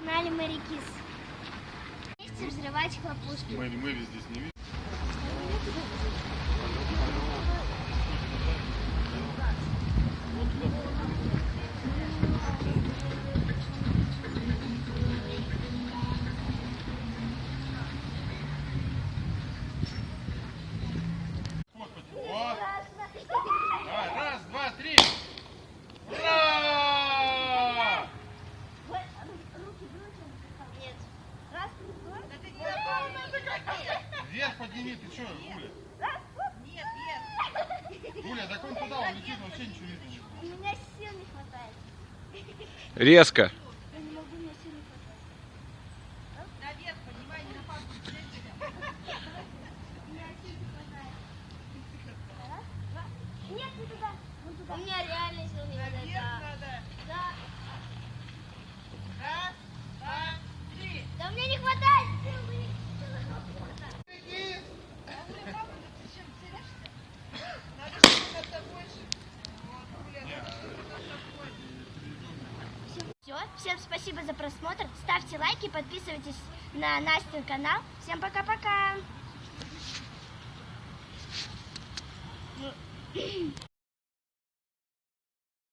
канале Мэри Кис. Вместе взрывать хлопушки. Мэри здесь не видно. Раз, два, три! Ура! Нет. Раз, два. Вверх подними, ты что, Гуля? Нет. Гуля, так он туда, он летит, вообще ничего не видно. У меня сил не хватает. Резко. Я не могу, у меня сил не хватает. Наверх поднимай, не на папу. У меня сил не хватает. Раз, два. Нет, не туда. Вон туда. У меня реально сил не хватает. Наверх надо. Да. Раз, два, три. Да у меня не хватает сил. Надо что-то больше. Вот, Гуля, надо что-то больше. Все, всем спасибо за просмотр. Ставьте лайки, подписывайтесь на Настин канал. Всем пока-пока.